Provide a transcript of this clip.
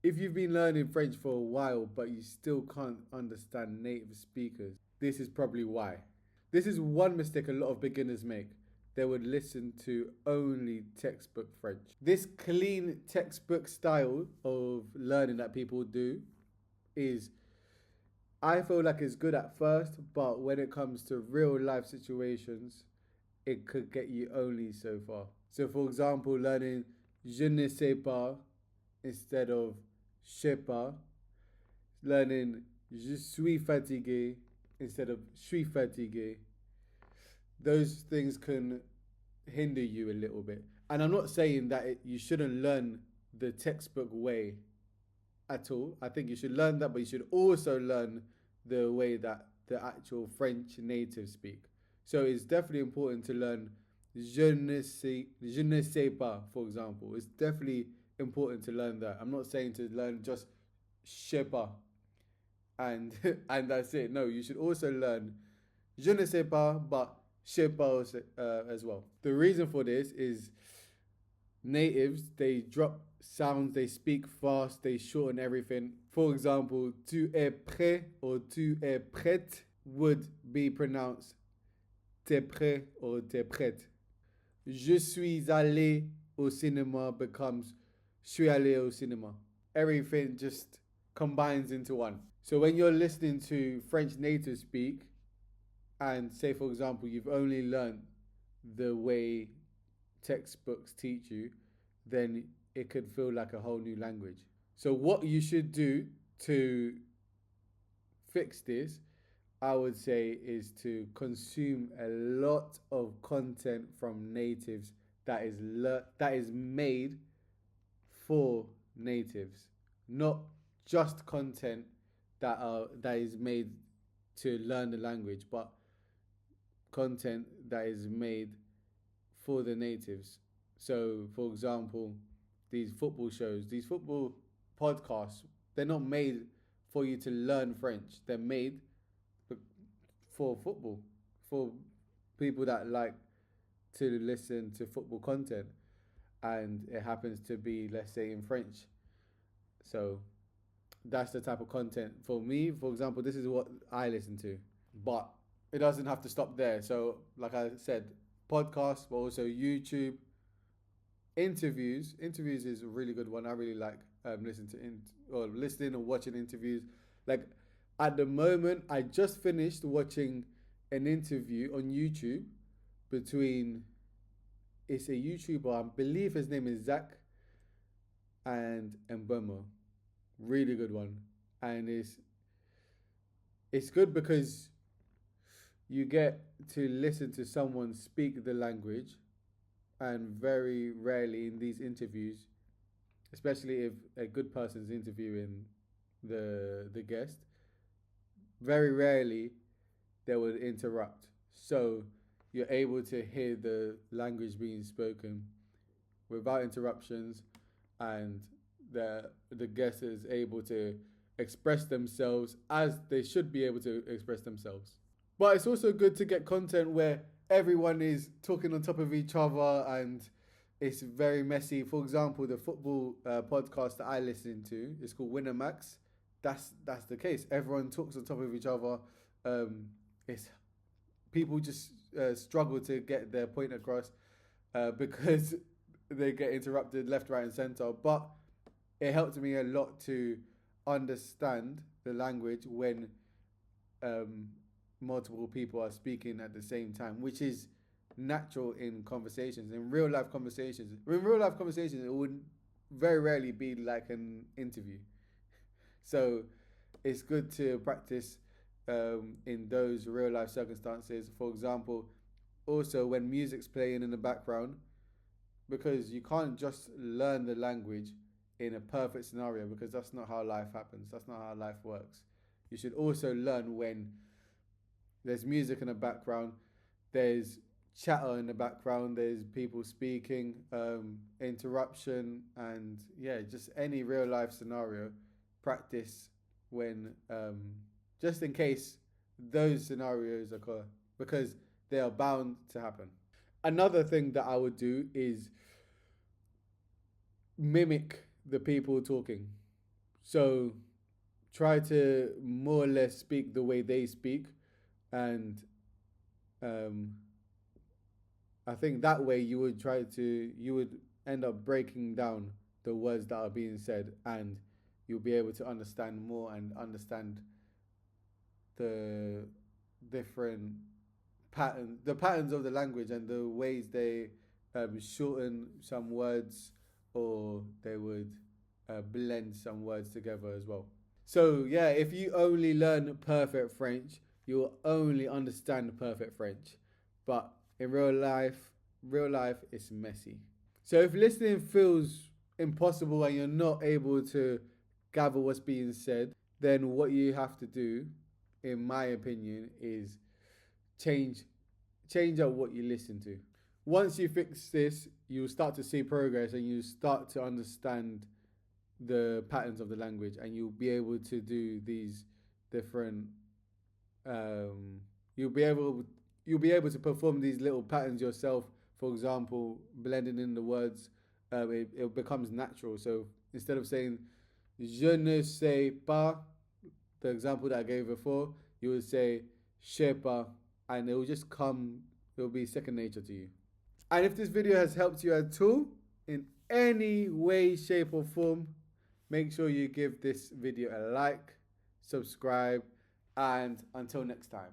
If you've been learning French for a while but you still can't understand native speakers, this is probably why. This is one mistake a lot of beginners make. They would listen to only textbook French. This clean textbook style of learning that people do is, I feel like it's good at first, but when it comes to real life situations, it could get you only so far. So, for example, learning je ne sais pas instead of je sais pas, learning je suis fatigué instead of je suis fatigué, those things can hinder you a little bit. And I'm not saying that you shouldn't learn the textbook way at all. I think you should learn that, but you should also learn the way that the actual French natives speak. So it's definitely important to learn je ne sais pas, for example. It's definitely important to learn that. I'm not saying to learn just je sais pas and and that's it. No, you should also learn je ne sais pas, but je sais pas as well. The reason for this is natives, they drop sounds, they speak fast, they shorten everything. For example, tu es prêt or tu es prête would be pronounced t'es prêt or t'es prête. Je suis allé au cinéma becomes je suis allé au cinéma. Everything just combines into one. So when you're listening to French natives speak, and say for example you've only learned the way textbooks teach you, then it could feel like a whole new language. So what you should do to fix this, I would say, is to consume a lot of content from natives that is made for natives, not just content that is made to learn the language, but content that is made for the natives. So, for example, these football shows, these football podcasts, they're not made for you to learn French. They're made for football, for people that like to listen to football content, and it happens to be, let's say, in French. So that's the type of content for me. For example, this is what I listen to, but it doesn't have to stop there. So, like I said, podcasts, but also YouTube, interviews. Interviews is a really good one. I really like listening or watching interviews. Like at the moment, I just finished watching an interview on YouTube between, it's a YouTuber, I believe his name is Zach, and Mbomo. Really good one, and it's good because you get to listen to someone speak the language, and very rarely in these interviews, especially if a good person's interviewing the guest, very rarely they would interrupt. So you're able to hear the language being spoken without interruptions, and the guest is able to express themselves as they should be able to express themselves. But it's also good to get content where everyone is talking on top of each other and it's very messy. For example, the football podcast that I listen to is called Winamax. That's the case. Everyone talks on top of each other. It's people just struggle to get their point across because they get interrupted left, right, and center. But it helped me a lot to understand the language when multiple people are speaking at the same time, which is natural in conversations, in real life conversations. In real life conversations, it would very rarely be like an interview. So it's good to practice in those real life circumstances. For example, also when music's playing in the background, because you can't just learn the language in a perfect scenario because that's not how life happens. That's not how life works. You should also learn when there's music in the background, there's chatter in the background, there's people speaking, interruption, and yeah, just any real life scenario. Practice when, just in case those scenarios occur, because they are bound to happen. Another thing that I would do is mimic the people talking. So try to more or less speak the way they speak, and um, I think that way you would end up breaking down the words that are being said, and you'll be able to understand more and understand the different the patterns of the language and the ways they shorten some words, or they would blend some words together as well. So yeah, if you only learn perfect French, you will only understand perfect French. But in real life is messy. So if listening feels impossible and you're not able to gather what's being said, then what you have to do, in my opinion, is change change up what you listen to. Once you fix this, you'll start to see progress and you start to understand the patterns of the language, and you'll be able to do these different um, you'll be able you'll be able to perform these little patterns yourself. For example, blending in the words, it becomes natural. So instead of saying je ne sais pas, the example that I gave before, you would say je sais pas, and it will just come, it will be second nature to you. And if this video has helped you at all in any way, shape, or form, make sure you give this video a like, subscribe, and until next time.